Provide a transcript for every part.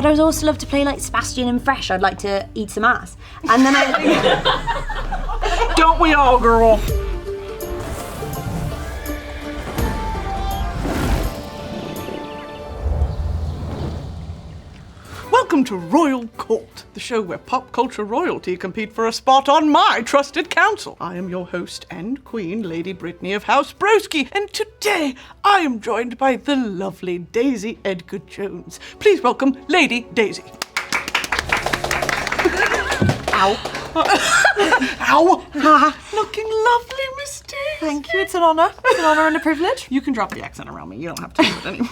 but I'd also love to play like Sebastian in Fresh. I'd like to eat some ass. And then I... Don't we all, girl? Welcome to Royal Court, the show where pop culture royalty compete for a spot on my trusted council. I am your host and queen, Lady Brittany of House Broski, and today I am joined by the lovely Daisy Edgar-Jones. Please welcome Lady Daisy. Ow. Ow! Looking lovely, Miss Daisy. Thank you, it's an honor. It's an honor and a privilege. You can drop the accent around me, you don't have to do it anymore.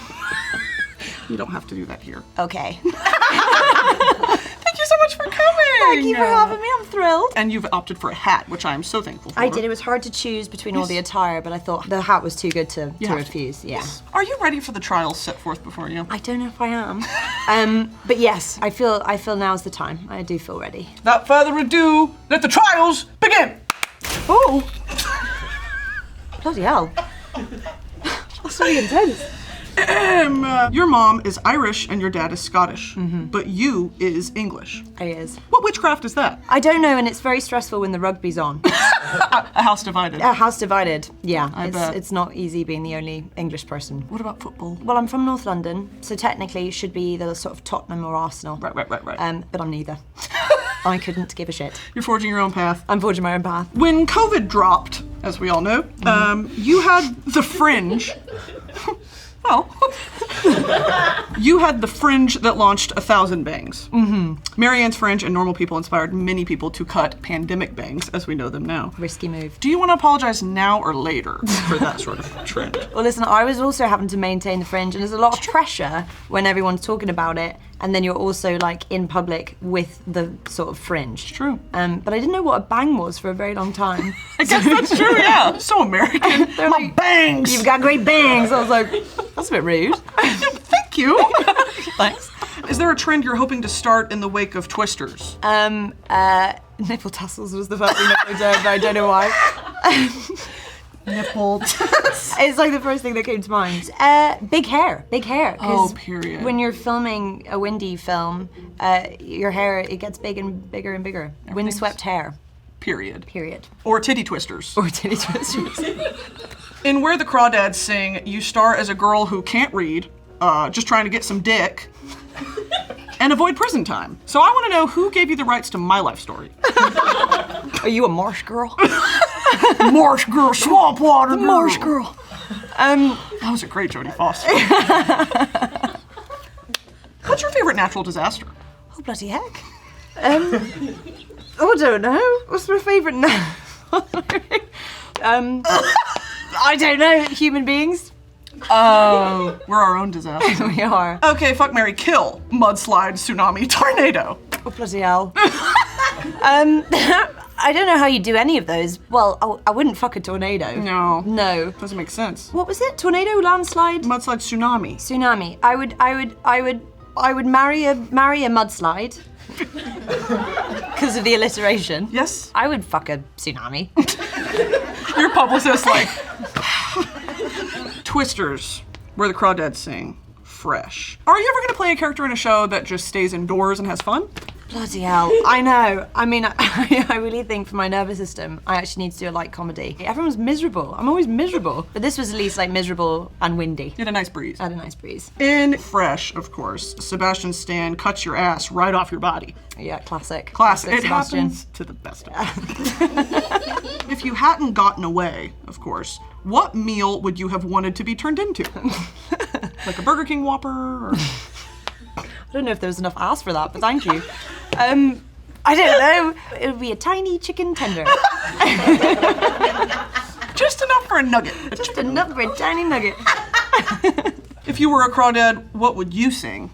You don't have to do that here. Okay. Thank you so much for coming. Thank you for having me, I'm thrilled. And you've opted for a hat, which I am so thankful for. I did, it was hard to choose between all the attire, but I thought the hat was too good to refuse, yeah. Yes. Are you ready for the trials set forth before you? I don't know if I am. But yes, I feel now's the time. I do feel ready. Without further ado, let the trials begin. Oh! Bloody hell. That's really intense. Your mom is Irish and your dad is Scottish, but you is English. It is. What witchcraft is that? I don't know, and it's very stressful when the rugby's on. A house divided. A house divided, yeah. I bet. It's not easy being the only English person. What about football? Well, I'm from North London, so technically it should be the sort of Tottenham or Arsenal. Right. But I'm neither. I couldn't give a shit. You're forging your own path. I'm forging my own path. When COVID dropped, as we all know, you had the fringe. Well, you had the fringe that launched 1,000 bangs. Marianne's fringe and normal people inspired many people to cut pandemic bangs as we know them now. Risky move. Do you want to apologize now or later for that sort of trend? Well, listen, I was also having to maintain the fringe, and there's a lot of pressure when everyone's talking about it, and then you're also like in public with the sort of fringe. It's true. But I didn't know what a bang was for a very long time. I guess that's true, yeah. So American. They're My bangs! You've got great bangs. I was like, that's a bit rude. Thank you. Thanks. Is there a trend you're hoping to start in the wake of Twisters? Nipple tassels was the first thing that came to mind, but I don't know why. Nipple. It's like the first thing that came to mind. Big hair. Oh, period. When you're filming a windy film, your hair, it gets big and bigger and bigger. Windswept hair. Period. Period. Or titty twisters. Or titty twisters. In Where the Crawdads Sing, you star as a girl who can't read, just trying to get some dick, and avoid prison time. So I want to know who gave you the rights to my life story. Are you a marsh girl? Marsh girl, swamp water girl. Marsh girl. That was a great Jodie Foster. What's your favorite natural disaster? Oh, bloody heck. I don't know. What's my favorite now? I don't know. Human beings. Oh, we're our own disaster. We are. Okay, fuck, marry, kill. Mudslide, tsunami, tornado. Oh, bloody hell. I don't know how you do any of those. Well, I wouldn't fuck a tornado. No. No. Doesn't make sense. What was it? Tornado, landslide? Mudslide, tsunami. Tsunami. I would marry a mudslide. Because of the alliteration. Yes. I would fuck a tsunami. Your publicist, like. Twisters, Where the Crawdads Sing, Fresh. Are you ever gonna play a character in a show that just stays indoors and has fun? Bloody hell, I know. I mean, I really think for my nervous system, I actually need to do a light comedy. Everyone's miserable. I'm always miserable. But this was at least like miserable and windy. You had a nice breeze. I had a nice breeze. In Fresh, of course, Sebastian Stan cuts your ass right off your body. Yeah, classic. Classic. It Sebastian. happens to the best of us. If you hadn't gotten away, of course, what meal would you have wanted to be turned into? Like a Burger King Whopper? Or... I don't know if there was enough ass for that, but thank you. I don't know. It would be a tiny chicken tender. Just enough for a nugget. Just enough for a tiny nugget. If you were a crawdad, what would you sing?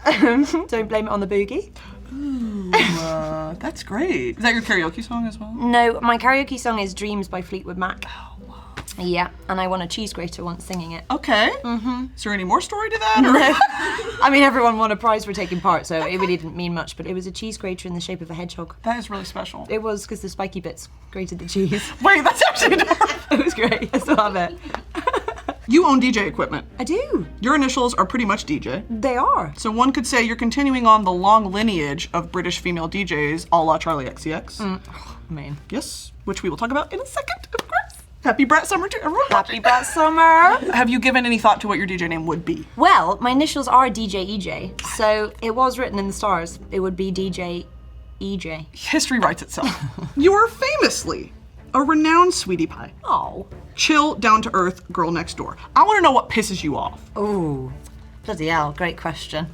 Don't blame it on the boogie. Ooh, that's great. Is that your karaoke song as well? No, my karaoke song is Dreams by Fleetwood Mac. Oh, wow. Yeah, and I won a cheese grater once singing it. Okay. Is there any more story to that? Or? No. I mean, everyone won a prize for taking part, so it really didn't mean much, but it was a cheese grater in the shape of a hedgehog. That is really special. It was, because the spiky bits grated the cheese. Wait, that's actually adorable. It was great. I still have it. You own DJ equipment. I do. Your initials are pretty much DJ. They are. So one could say you're continuing on the long lineage of British female DJs a la Charlie XCX. I mean, Yes, which we will talk about in a second, of course. Happy Brat Summer to everyone. happy Brat Summer. Have you given any thought to what your DJ name would be? Well, my initials are DJ EJ, so it was written in the stars. It would be DJ EJ. History writes itself. You are famously a renowned sweetie pie. Oh. Chill, down-to-earth girl next door. I want to know what pisses you off. Ooh. Bloody hell, great question.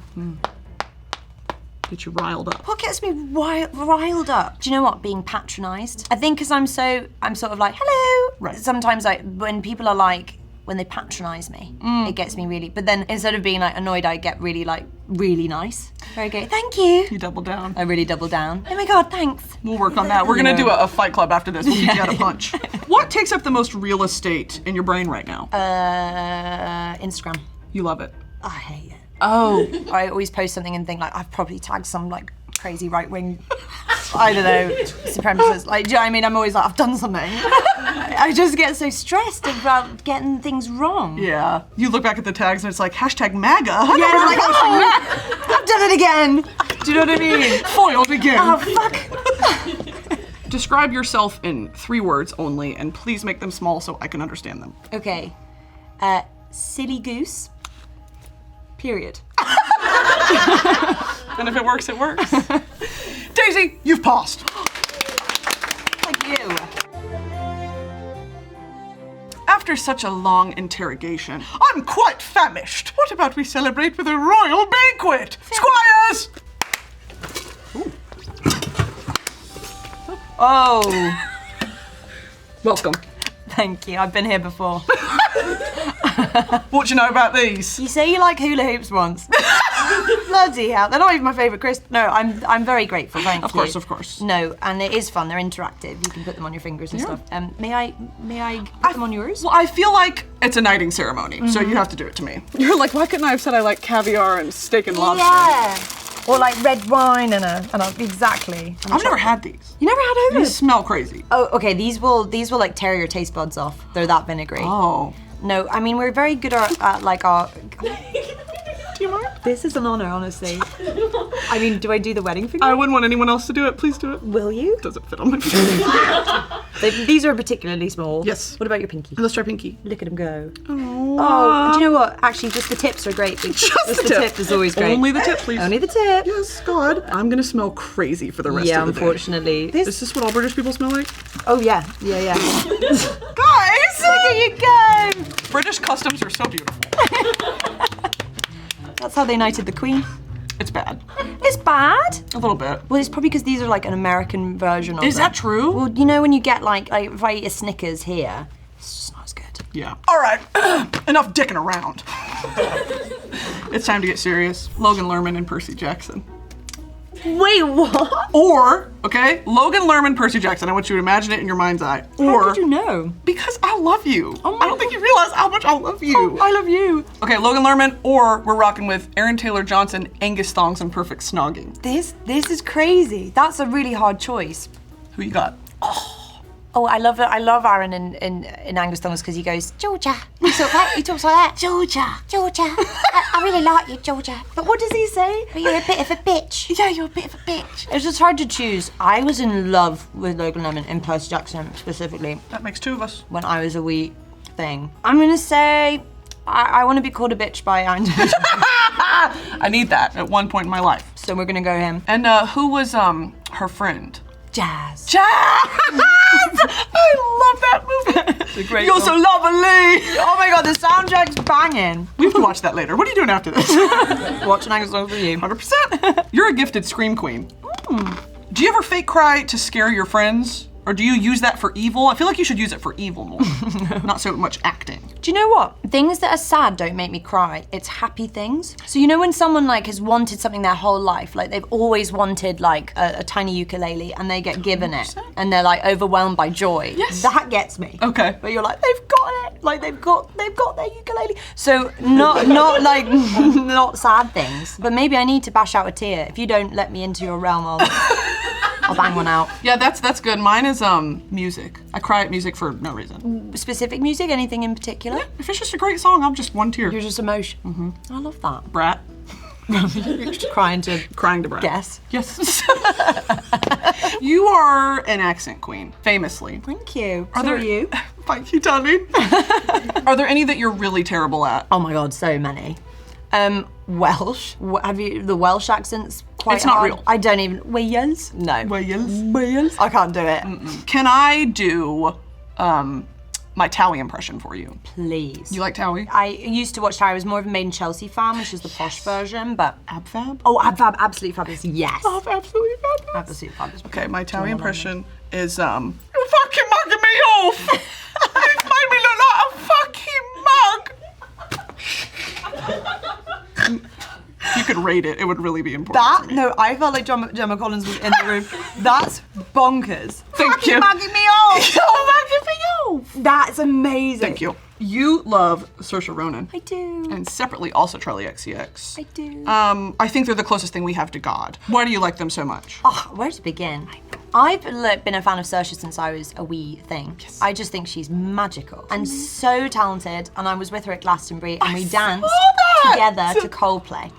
Get you riled up. What gets me riled up? Do you know what? Being patronised. I think because I'm sort of like, hello. Right. Sometimes like when people are like, when they patronise me, it gets me really, but then instead of being like annoyed, I get really like, really nice. Very good, thank you. You double down. I really double down. Oh my God, thanks. We'll work on that. We're gonna do a fight club after this. We'll teach you how to punch. What takes up the most real estate in your brain right now? Instagram. You love it. I hate it. Oh. I always post something and think like, I've probably tagged some like crazy right-wing, I don't know, supremacist. Like, do you know what I mean? I'm always like, I've done something. I just get so stressed about getting things wrong. Yeah. You look back at the tags and it's like, hashtag MAGA. Yeah, it's like, I've done it again. Do you know what I mean? Foiled again. Oh, fuck. Describe yourself in 3 words only, and please make them small so I can understand them. Okay. Silly goose. Period. And if it works, it works. Daisy, you've passed. Thank you. After such a long interrogation, I'm quite famished. What about we celebrate with a royal banquet? Squires! Oh. Welcome. Thank you. I've been here before. What do you know about these? You say you like hula hoops once. Bloody hell. They're not even my favourite crisp. No, I'm very grateful, thank you. Of course. No, and it is fun. They're interactive. You can put them on your fingers and stuff. May I put them on yours? Well, I feel like it's a knighting ceremony, so you have to to it to me. You're like, why couldn't I have said I like caviar and steak and lobster? Yeah. Or like red wine and exactly. I've never had these. You never had These those? smell crazy. Oh, okay. These will like tear your taste buds off. They're that vinegary. Oh. No, I mean we're very good at like our. Do you mind? This is an honor, honestly. I mean, do I do the wedding finger? I wouldn't want anyone else to do it. Please do it. Will you? Doesn't fit on my face. These are particularly small. Yes. What about your pinky? Let's try pinky. Look at them go. Oh, Do you know what? Actually, just the tips are great. Just the tip is always great. Only the tip, please. Only the tip. Yes, God. I'm gonna smell crazy for the rest Yeah, of the day. unfortunately. Is this what all British people smell like? Oh yeah. Guys! Look at you go! British customs are so beautiful. That's how they knighted the Queen. It's bad. It's bad? A little bit. Well, it's probably because these are like an American version of Is it. that true? Well, you know when you get like if I eat a Snickers here, it's just not as good. Yeah. All right, enough dicking around. It's time to get serious. Logan Lerman and Percy Jackson. Wait, what? Or, okay, Logan Lerman, Percy Jackson. I want you to imagine it in your mind's eye. Or, How did you know? because I love you. Oh my I don't think you realize how much I love you. Oh, I love you. Okay, Logan Lerman, or we're rocking with Aaron Taylor Johnson, Angus Thongs, and Perfect Snogging. This is crazy. That's a really hard choice. Who you got? Oh, I love it. I love Aaron in Angus Thongs because he goes, Georgia. He talks like that. Georgia. I really like you, Georgia. But what does he say? But you're a bit of a bitch. Yeah, you're a bit of a bitch. It's just hard to choose. I was in love with Logan Lerman and Percy Jackson specifically That makes 2 of us. when I was a wee thing. I'm gonna say I want to be called a bitch by Aaron. I need that at one point in my life. So we're gonna go him. And who was her friend? Jazz. Jazz! I love that movie. It's a great You're so film. lovely. Oh my god, the soundtrack's banging. We have to watch that later. What are you doing after this? Watching Angus Thongs with you. 100%. You're a gifted scream queen. Do you ever fake cry to scare your friends? Or do you use that for evil? I feel like you should use it for evil more. Not so much acting. Do you know what? Things that are sad don't make me cry. It's happy things. So you know when someone like has wanted something their whole life, like they've always wanted like a tiny ukulele and they get given it and they're like overwhelmed by joy. Yes. That gets me. Okay. But you're like, they've got it. Like they've got their ukulele. So not like not sad things. But maybe I need to bash out a tear. If you don't let me into your realm, I'll I'll bang one out. Yeah, that's good. Mine is music. I cry at music for no reason. Specific music? Anything in particular? If it's just a great song, I'm just one tear. You're just emotion. I love that. Brat. You're just crying to Brat. guess. Yes. You are an accent queen, famously. Thank you. Are there you? Thank you, darling. Are there any that you're really terrible at? Oh my God, so many. Welsh. Have you the Welsh accents? Quite It's not hard. real. I don't even. Wales? No. Wales. I can't do it. Can I do my Towie impression for you? Please. You like Towie? I used to watch Towie. I was more of a Made in Chelsea fan, which is the posh version, but Abfab? oh, Abfab, absolutely fabulous. Yes. Oh, absolutely fabulous. Absolutely fabulous. Okay, my Towie impression is you're fucking mugging me off. You've made me look like a fucking mug. If you could rate it, it would really be important. That, no, I felt like Gemma Collins was in the room. That's bonkers. Thank you. Mugging me off. You're mugging me off. That's amazing. Thank you. You love Saoirse Ronan. I do. And separately also Charlie XCX. I do. I think they're the closest thing we have to God. Why do you like them so much? Oh, where to begin? I've been a fan of Saoirse since I was a wee thing. Yes. I just think she's magical and so talented. And I was with her at Glastonbury and we danced together to Coldplay,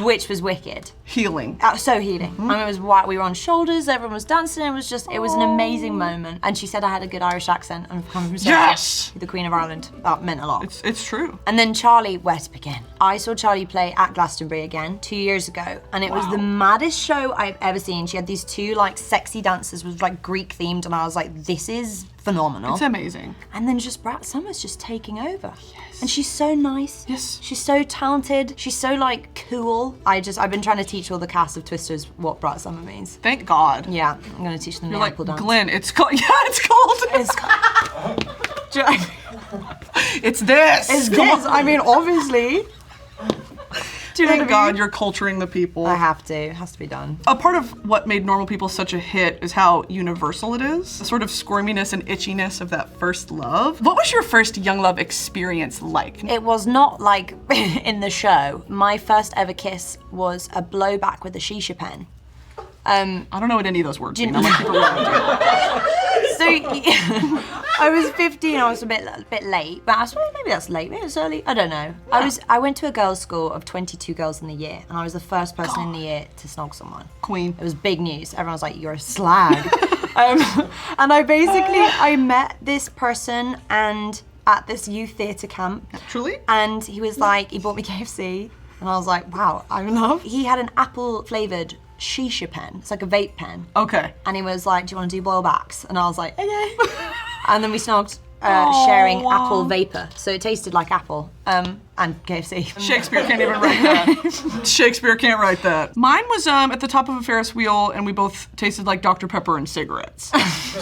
which was wicked. Healing. So healing. I mean, it was white. We were on shoulders. Everyone was dancing. It was an amazing moment. And she said I had a good Irish accent. And from Yes! the Queen of Ireland. That meant a lot. It's true. And then Charlie, where to begin? I saw Charlie play at Glastonbury again 2 years ago, and it was the maddest show I've ever seen. She had these two like sexy dancers, was like Greek themed, and I was like, this is phenomenal. It's amazing. And then just Brat Summer's just taking over. Yes. And she's so nice. Yes. She's so talented. She's so like cool. I've been trying to teach all the cast of Twisters what Brat Summer means. Thank God. Yeah, I'm gonna teach them You're the like, apple dance. Glenn, it's called, it's called. It's this. It's this. I mean, obviously. Do you know Thank what I mean? God you're culturing the people. I have to. It has to be done. A part of what made Normal People such a hit is how universal it is. The sort of squirminess and itchiness of that first love. What was your first young love experience like? It was not like in the show. My first ever kiss was a blowback with a shisha pen. I don't know what any of those words Do you mean. I'm gonna keep it real. So I was 15. I was a bit late, but I suppose maybe that's late. Maybe it's early. I don't know. Yeah. I went to a girls' school of 22 girls in the year, and I was the first person in the year to snog someone. Queen. It was big news. Everyone was like, "You're a slag." And I met this person and at this youth theatre camp. Naturally. And he was like, he bought me KFC, and I was like, wow, I'm in love. He had an apple flavoured shisha pen. It's like a vape pen. Okay. And he was like, do you want to do boilbacks? And I was like, okay. And then we snogged, sharing apple vapor. So it tasted like apple and KFC. Shakespeare can't even write that. Shakespeare can't write that. Mine was at the top of a Ferris wheel, and we both tasted like Dr. Pepper and cigarettes.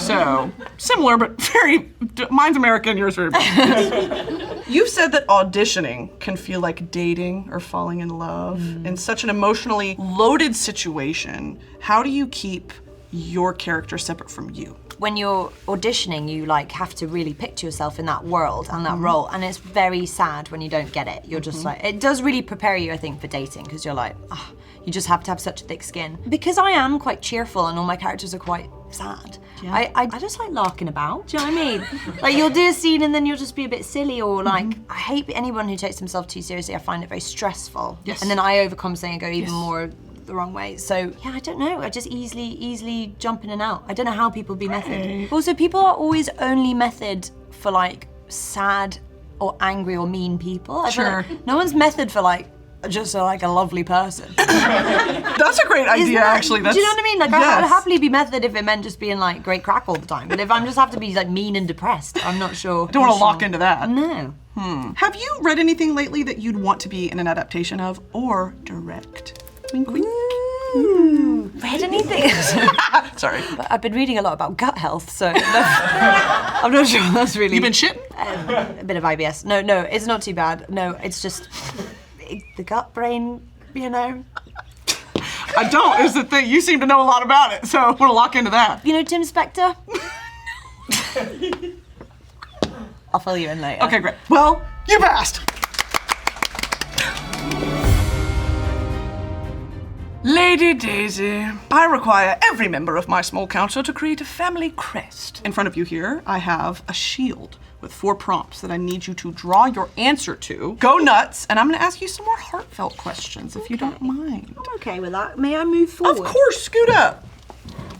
So similar, but mine's American, yours very British. You've said that auditioning can feel like dating or falling in love in such an emotionally loaded situation. How do you keep your character separate from you? When you're auditioning, you like have to really picture yourself in that world and that role, and it's very sad when you don't get it. You're just like, it does really prepare you, I think, for dating, because you're like, oh, you just have to have such a thick skin. Because I am quite cheerful and all my characters are quite sad. Yeah. I just like larking about, do you know what I mean? Like you'll do a scene and then you'll just be a bit silly, or like, I hate anyone who takes themselves too seriously. I find it very stressful. Yes. And then I overcompensate and go even more the wrong way. So yeah, I don't know. I just easily jump in and out. I don't know how people be method. Also, people are always only method for like sad or angry or mean people. I feel like no one's method for like just like a lovely person. That's a great idea, actually. Do you know what I mean? Like I'd happily be method if it meant just being like great crack all the time. But if I'm just have to be like mean and depressed, I'm not sure. Don't want to lock into that. No. Have you read anything lately that you'd want to be in an adaptation of or direct? Wink, wink. Read anything? Sorry. But I've been reading a lot about gut health, so I'm not sure that's really. You've been shitting? A bit of IBS. No, it's not too bad. No, it's just the gut brain, you know. I don't, is the thing. You seem to know a lot about it, so I want to lock into that. You know Tim Spector? I'll fill you in later. Okay, great. Well, you passed. Lady Daisy, I require every member of my small council to create a family crest. In front of you here, I have a shield with 4 prompts that I need you to draw your answer to. Go nuts, and I'm gonna ask you some more heartfelt questions if you don't mind. I'm okay with that. May I move forward? Of course, scoot up.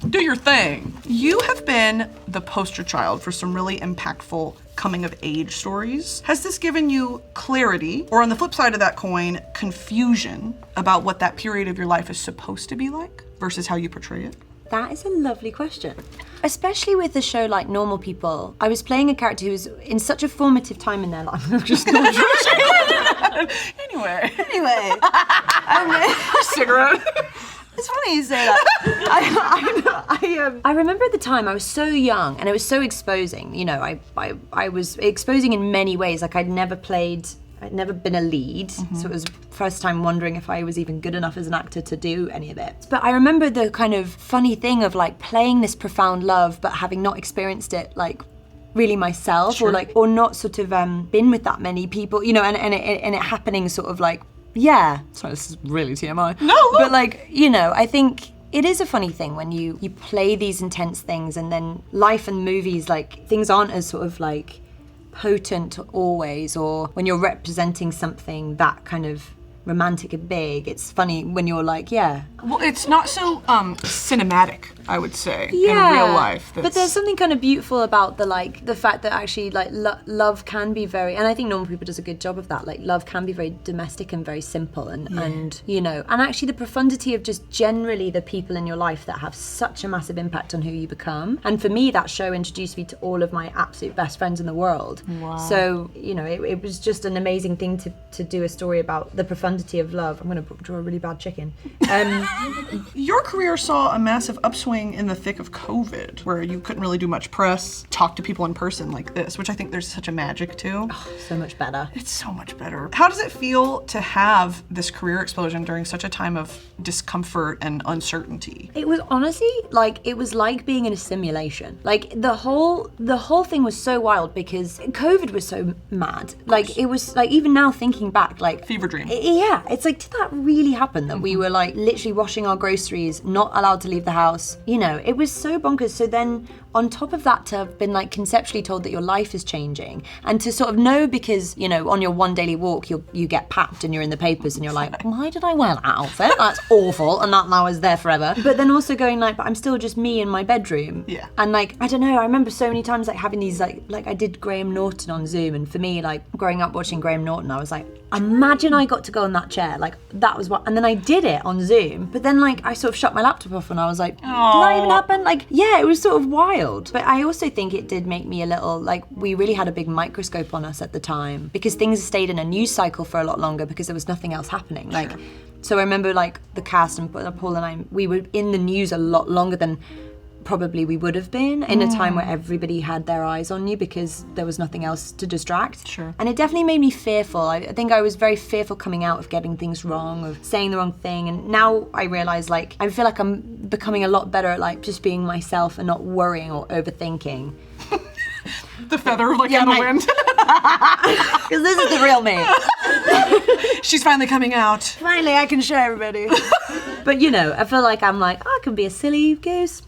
Do your thing. You have been the poster child for some really impactful coming of age stories. Has this given you clarity, or on the flip side of that coin, confusion about what that period of your life is supposed to be like versus how you portray it? That is a lovely question. Especially with the show like Normal People, I was playing a character who was in such a formative time in their life. I'm just not Anyway. Cigarette. It's funny you say that. I remember at the time I was so young and it was so exposing. You know, I was exposing in many ways. Like I'd never been a lead, so it was first time wondering if I was even good enough as an actor to do any of it. But I remember the kind of funny thing of like playing this profound love, but having not experienced it like really myself, sure. or not sort of been with that many people, you know, and it happening sort of like, yeah. Sorry, this is really TMI. No, look. But like, you know, I think it is a funny thing when you play these intense things and then life and movies, like things aren't as sort of like potent always, or when you're representing something that kind of romantic and big, it's funny when you're like, yeah. Well, it's not so cinematic, I would say, in real life. But there's something kind of beautiful about the fact that actually like love can be very, and I think Normal People does a good job of that, like love can be very domestic and very simple and you know, and actually the profundity of just generally the people in your life that have such a massive impact on who you become. And for me, that show introduced me to all of my absolute best friends in the world. Wow. So, you know, it was just an amazing thing to do a story about the profundity of love. I'm going to draw a really bad chicken. Your career saw a massive upswing in the thick of COVID, where you couldn't really do much press, talk to people in person like this, which I think there's such a magic to. Oh, so much better. It's so much better. How does it feel to have this career explosion during such a time of discomfort and uncertainty? It was honestly it was like being in a simulation. Like the whole thing was so wild because COVID was so mad. Like it was like, even now thinking back, like fever dream. Yeah, it's like, did that really happen? That we were like literally washing our groceries, not allowed to leave the house. You know, it was so bonkers. So then on top of that, to have been like conceptually told that your life is changing, and to sort of know, because, you know, on your one daily walk, you get papped and you're in the papers and you're like, why did I wear that outfit? That's awful. And that now is there forever. But then also going like, but I'm still just me in my bedroom. Yeah. And like, I don't know, I remember so many times like having these like I did Graham Norton on Zoom, and for me, like growing up watching Graham Norton, I was like, imagine I got to go on that chair. Like that was what, and then I did it on Zoom. But then like I sort of shut my laptop off and I was like, did that even happen? Like, yeah, it was sort of wild. But I also think it did make me a little, like, we really had a big microscope on us at the time because things stayed in a news cycle for a lot longer because there was nothing else happening. Like, so I remember like the cast and Paul and I, we were in the news a lot longer than probably we would have been in a time where everybody had their eyes on you because there was nothing else to distract. Sure. And it definitely made me fearful. I think I was very fearful coming out of getting things wrong, of saying the wrong thing. And now I realize, like, I feel like I'm becoming a lot better at like just being myself and not worrying or overthinking. The feather in the wind. Because this is the real me. She's finally coming out. Finally, I can show everybody. But you know, I feel like I'm like, I can be a silly goose.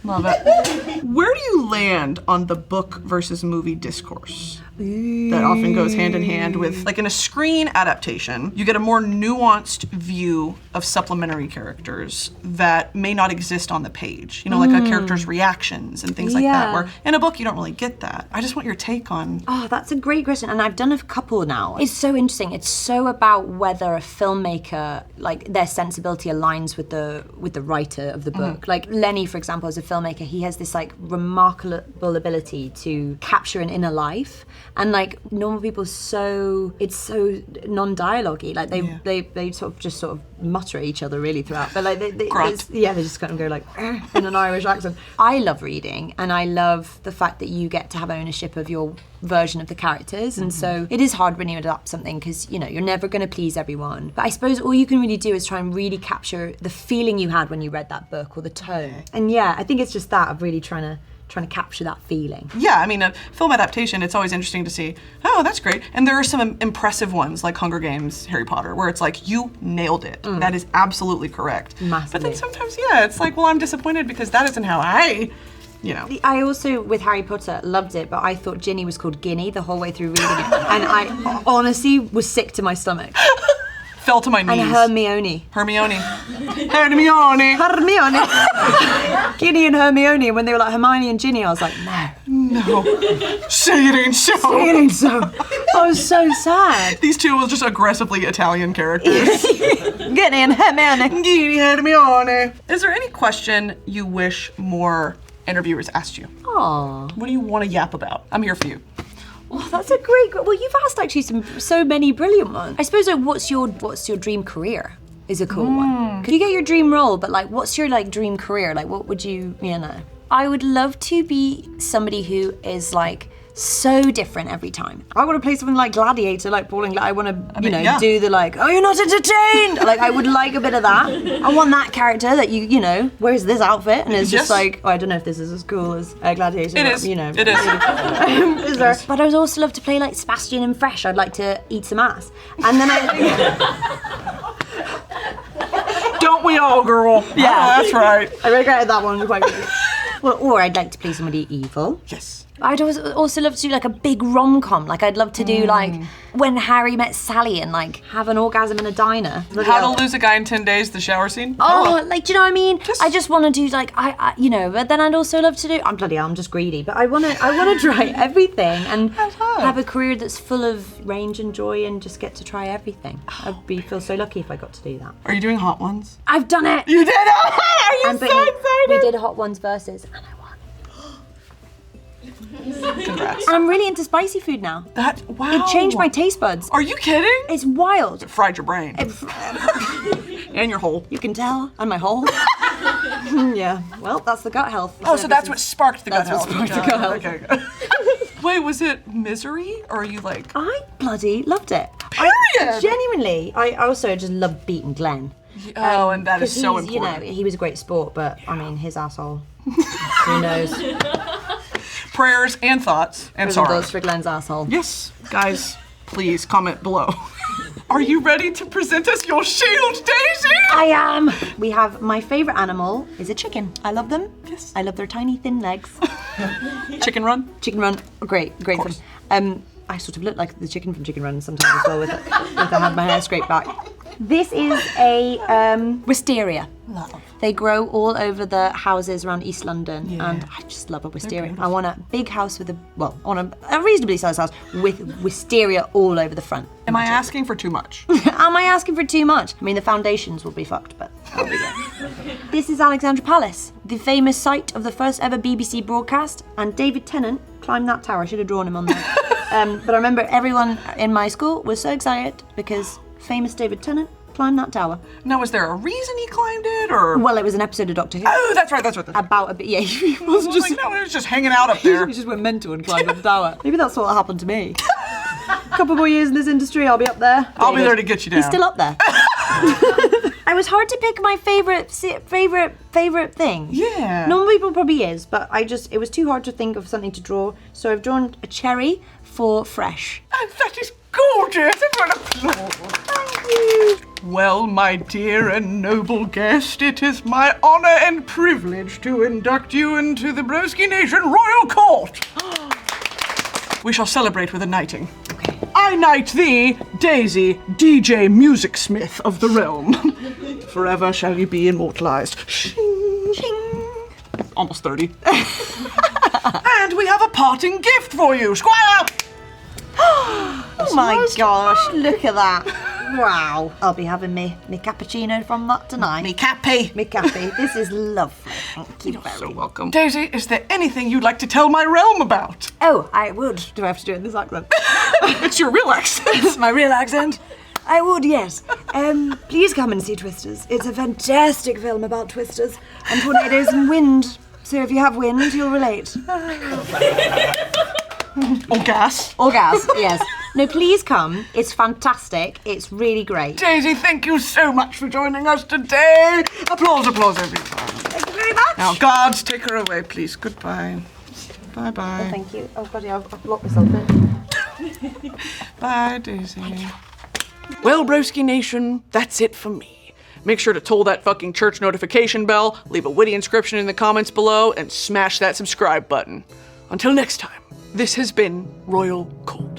Love it. Where do you land on the book versus movie discourse? That often goes hand in hand with, like in a screen adaptation, you get a more nuanced view of supplementary characters that may not exist on the page. You know, like a character's reactions and things like that, where in a book you don't really get that. I just want your take on... Oh, that's a great question, and I've done a couple now. It's so interesting. It's so about whether a filmmaker, like their sensibility aligns with the writer of the book. Like Lenny, for example, as a filmmaker, he has this like remarkable ability to capture an inner life. And like Normal People, it's so non-dialogue-y. Like they sort of mutter at each other really throughout. But like they just kind of go like in an Irish accent. I love reading, and I love the fact that you get to have ownership of your version of the characters. And so it is hard when you adapt something because, you know, you're never going to please everyone. But I suppose all you can really do is try and really capture the feeling you had when you read that book, or the tone. And yeah, I think it's just that of really trying trying to capture that feeling. Yeah, I mean, a film adaptation, it's always interesting to see, oh, that's great. And there are some impressive ones like Hunger Games, Harry Potter, where it's like, you nailed it. That is absolutely correct. Massively. But then sometimes, yeah, it's like, well, I'm disappointed because that isn't how I, I also, with Harry Potter, loved it, but I thought Ginny was called Guinea the whole way through reading it. And I honestly was sick to my stomach. Fell to my knees. And Hermione. Hermione. Ginny and Hermione, when they were like Hermione and Ginny, I was like, No. Say it ain't so. Say it ain't so. I was so sad. These two were just aggressively Italian characters. Ginny and Hermione. Ginny, Hermione. Is there any question you wish more interviewers asked you? Aww. What do you want to yap about? I'm here for you. Oh, that's a great. Well, you've asked actually so many brilliant ones. I suppose like, what's your dream career is a cool one. Could you get your dream role, but like, what's your like dream career? Like, what would you know? I would love to be somebody who is like so different every time. I want to play something like Gladiator, like bowling. Like, I want to, do the like, oh, you're not entertained. Like, I would like a bit of that. I want that character that you know, wears this outfit and is just like, oh, I don't know if this is as cool as Gladiator. It is. You know, it is. But I would also love to play like Sebastian in Fresh. I'd like to eat some ass, and then Don't we all, girl? Yeah, that's right. I regretted that one quite quickly. Well, or I'd like to play somebody evil. Yes. I'd also love to do like a big rom-com. Like I'd love to do like When Harry Met Sally and like have an orgasm in a diner. How to Lose a Guy in 10 Days, the shower scene. Oh, like, do you know what I mean? I just want to do like, I but then I'd also love to do, I'm just greedy, but I want to try everything and have a career that's full of range and joy and just get to try everything. I'd feel so lucky if I got to do that. Are you doing Hot Ones? I've done it! You did it! Are you so excited? We did Hot Ones versus and I won. Congrats. And I'm really into spicy food now. Wow. It changed my taste buds. Are you kidding? It's wild. It fried your brain. And your hole. You can tell. And my hole. Yeah. Well, that's the gut health. Oh, so that's what sparked the gut health. That's what sparked the gut health. Okay. Wait, was it Misery? Or are you like... I bloody loved it. Period. Genuinely. I also just love beating Glenn. Oh, and that is so important. You know, he was a great sport, but I mean, his asshole. Who knows? Prayers and thoughts and sorrow. Those for Glenn's asshole. Yes, guys, please comment below. Are you ready to present us your shield, Daisy? I am. We have my favorite animal is a chicken. I love them. Yes. I love their tiny thin legs. Chicken Run? Chicken Run, great fun. I sort of look like the chicken from Chicken Run sometimes as well with I had my hair scraped back. This is a wisteria. Love. They grow all over the houses around East London, and I just love a wisteria. I want a big house with a reasonably sized house with wisteria all over the front. Am I asking for too much? Am I asking for too much? I mean, the foundations will be fucked, but that'll be good. This is Alexandra Palace, the famous site of the first ever BBC broadcast, and David Tennant climbed that tower. I should have drawn him on there. But I remember everyone in my school was so excited because famous David Tennant climbed that tower. Now, was there a reason he climbed it, or? Well, it was an episode of Doctor Who. Oh, that's right. About a bit, yeah. He wasn't just. No, he was just hanging out up there. He just went mental and climbed up the tower. Maybe that's what happened to me. A couple more years in this industry, I'll be up there. I'll be there to get you down. He's still up there. It was hard to pick my favorite thing. Yeah. Normal people probably is, but it was too hard to think of something to draw. So I've drawn a cherry for fresh. Oh, that is gorgeous. Everyone applause. Thank you. Well, my dear and noble guest, it is my honor and privilege to induct you into the Broski Nation Royal Court. We shall celebrate with a knighting. Okay. I knight thee, Daisy, DJ Music Smith of the realm. Forever shall you be immortalized. Shing, shing. Almost 30. And we have a parting gift for you, Squire! Oh my gosh, look at that. Wow. I'll be having me cappuccino from that tonight. Me cappy. This is lovely. Thank you You're very so much. welcome. Daisy, is there anything you'd like to tell my realm about? Oh, I would. Do I have to do it in this accent? It's your real accent. It's my real accent. I would, yes. Please come and see Twisters. It's a fantastic film about twisters and tornadoes and wind. So if you have wind, you'll relate. Or gas. Or gas, yes. No, please come. It's fantastic. It's really great. Daisy, thank you so much for joining us today. Applause, everyone. Thank you very much. Now, guards, take her away, please. Goodbye. Bye-bye. Thank you. Oh, bloody hell, I've locked myself in. Bye, Daisy. Well, Broski Nation, that's it for me. Make sure to toll that fucking church notification bell, leave a witty inscription in the comments below, and smash that subscribe button. Until next time, this has been Royal Court.